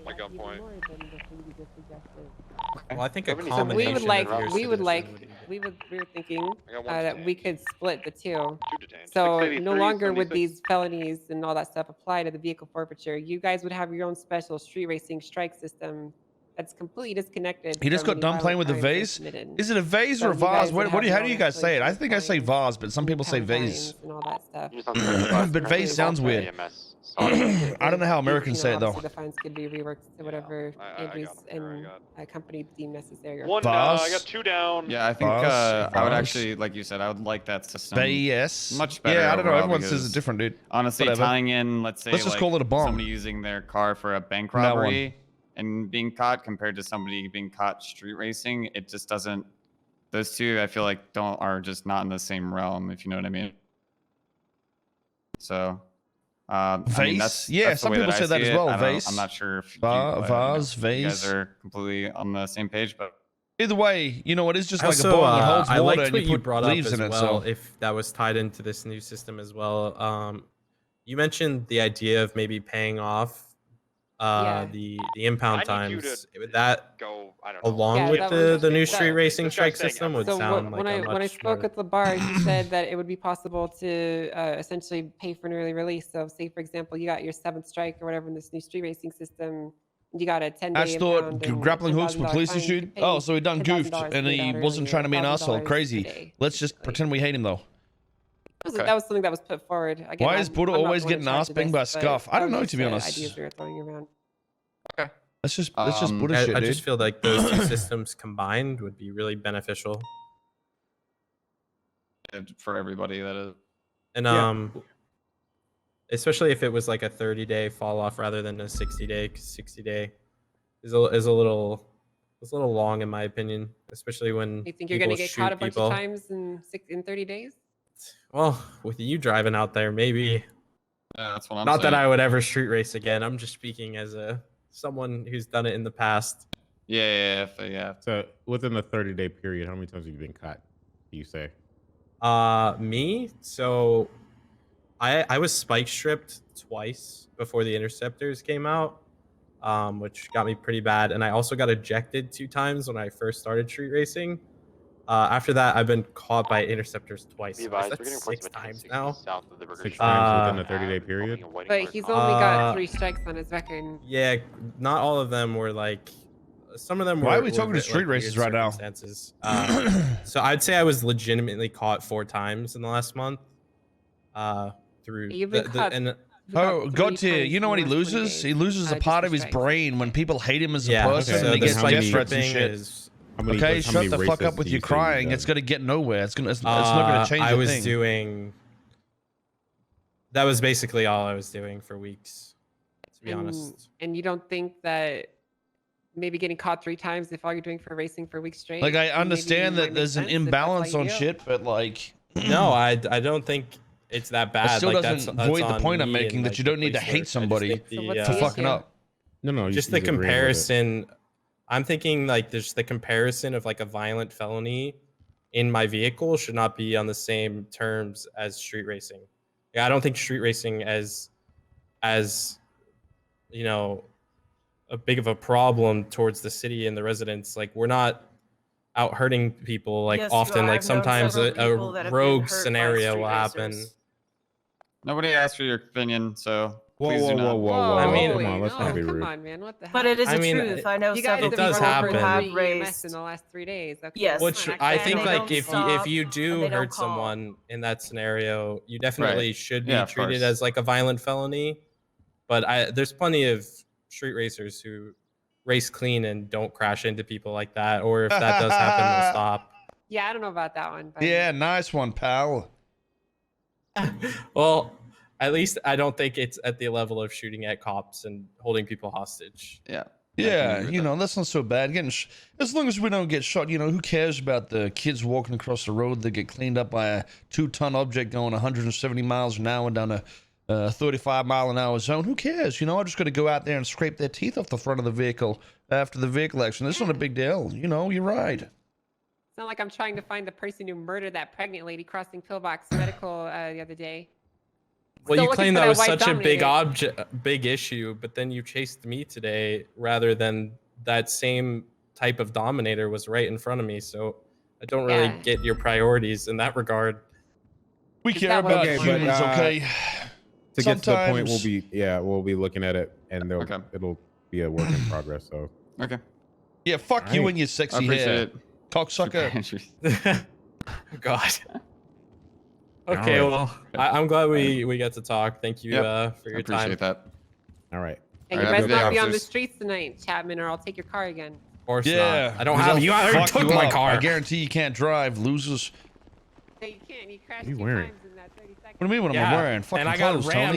by gunpoint. Well, I think a So combination. we were thinking that we could split the two. Two detained. So 683, no longer would 76. these felonies and all that stuff apply to the vehicle forfeiture. You guys would have your own special street racing strike system that's completely disconnected. He just from got any done playing with violent the crimes vase. committed. Is it a vase So or a you vase? guys would How have do you your guys own say it? I police think I say fines vase, but some and people say pound vase. fines and all that stuff. But vase sounds weird. I don't know how Americans say it though. The fines could be reworked to whatever Andrews and company deem necessary. One, I got Vase. 2 down. Yeah, I think Vase, I would vase. actually, like you said, I would like that system. Yes. Much better. Yeah, I don't know. overall Everyone says because it different, dude. Honestly, Whatever. tying in, let's say, Let's just like, call it a bomb. somebody using their car for a bank That one. robbery and being caught compared to somebody being caught street racing, it just doesn't. Those two, I feel like, are just not in the same realm, if you know what I mean. So, I mean, Vase? that's Yeah, the some way people I say that see as it. well, I don't know. vase. I'm not sure if Vase, you guys vase. are completely on the same page, but Either way, you know, it is just like Also, a ball that holds I water liked and what you you put brought up leaves as in it. well. So If that was tied into this new system as well, you mentioned the idea of maybe paying off the impound I need you times. to Would that go, I don't know. along Yeah, with that was- the new that- street racing this guy's strike saying system would So sound like when I a much spoke more... with Labar, he said that it would be possible to essentially pay for an early release. So, say for example, you got your 7th strike or whatever in this new street racing system, you got a 10-day Ash thought impound and grappling hooks were $10,000 police fine. You issued. could pay Oh, so he done goofed $10,000 and to he get out wasn't early, trying to be an or asshole. $1,000 Crazy. a day, Let's just basically. pretend we hate him though. That was something that was put forward. Again, Why is Buddha I'm not always the one in getting charge ass of banged by this, but Scuff? I don't that know, was to be just, honest. Ideas we were throwing around. That's just Buddha shit, I dude. just feel like those two systems combined would be really beneficial. for everybody, that is. And especially if it was like a 30-day fall off rather than a 60-day, 'cause 60-day is a little long in my opinion, especially when You think you're going to people get caught a shoot bunch people. of times in 30 days? Well, with you driving out there, maybe. Yeah, that's what I'm Not saying. that I would ever street race again. I'm just speaking as someone who's done it in the past. Yeah. So within the 30-day period, how many times have you been caught? Do you say? Me? So I was spike stripped twice before the interceptors came out, which got me pretty bad. And I also got ejected 2 times when I first started street racing. After that, I've been caught by interceptors twice. So that's 6 times now. 6 times within a 30-day period? But he's only got 3 strikes on his record. Yeah, not all of them were like. Some of them were. Why are we talking to like, street weird races right now? circumstances. So I'd say I was legitimately caught 4 times in the last month. Through You've been caught and Oh, God tier. times You know in what he the last 20 loses? days. He loses a Just part for of his strikes. brain when people hate him as a yeah, person so and he the gets spike death threats and stripping shit. is. Okay, shut the fuck up with your crying. It's gonna get nowhere. It's not gonna change I a was thing. doing. That was basically all I was doing for weeks, to be honest. And you don't think that maybe getting caught 3 times if all you're doing for racing for weeks straight? Like, I maybe understand might that make there's an sense if that's all imbalance you on do. shit, but like, No, I don't think it's that bad. it still like, doesn't that's void the on point I'm me making and, that like, you the don't need to police hate work. I just somebody think So what's for the fucking issue? up. No, just the comparison. I'm thinking like there's the comparison of like a violent felony in my vehicle should not be on the same terms as street racing. Yeah, I don't think street racing as you know a big of a problem towards the city and the residents. Like we're not out hurting people like Yes, you often. are. Like I've known sometimes several people that a have been rogue hurt by scenario street will happen. racers. Nobody asked for your opinion, so Whoa, please whoa, do whoa, not. whoa, I mean, come on, let's no, not be come rude. on, man. What the hell? But it is I the mean, truth. I know You guys several it does people happen. who have EMS raced. in the last 3 days. Okay, Yes. come Which on, I actually, think they like don't if stop, you and do they don't hurt call. someone in that scenario, you definitely should be Yeah, of treated course. as like a violent felony. But there's plenty of street racers who race clean and don't crash into people like that. Or if that does happen, they'll stop. Yeah, I don't know about that one. But Yeah, nice one, pal. Well, at least I don't think it's at the level of shooting at cops and holding people hostage. Yeah. Yeah, you know, that's not so bad. As long as we don't get shot, you know, who cares about the kids walking across the road that get cleaned up by a 2-ton object going 170 miles an hour down a 35-mile-an-hour zone? Who cares? You know, I'm just going to go out there and scrape their teeth off the front of the vehicle after the vehicle accident. It's not a big deal. You know, you're right. It's not like I'm trying to find the person who murdered that pregnant lady crossing Pillbox Medical the other day. Well, Still you looking claim for that was white such a big dominator. big issue, but then you chased me today rather than that same type of dominator was right in front of me. So I don't really Yeah. get your priorities in that regard. We Is care that what about you Okay, want? humans, but, okay? To get to the point, Sometimes- we'll be looking at it, and it'll be a work in progress. So Okay. Yeah, fuck you Alright. and your I sexy appreciate hair, it. cocksucker. God. Okay, Alright. well, I'm glad we get to talk. Thank you Yep. for I your appreciate time. that. all right. Hey, All you right, have best a good day, not be on the officers. streets tonight, Chapman, or I'll take your car again. Of course Yeah, not. I don't 'cause have I'll you. I already fuck took you my up. car. I guarantee you can't drive, losers. Hey, you can't. You crashed What are you 2 wearing? times in that 30 seconds. What do you mean? What am I Yeah, wearing? Fucking and I got clothes, rammed Tony.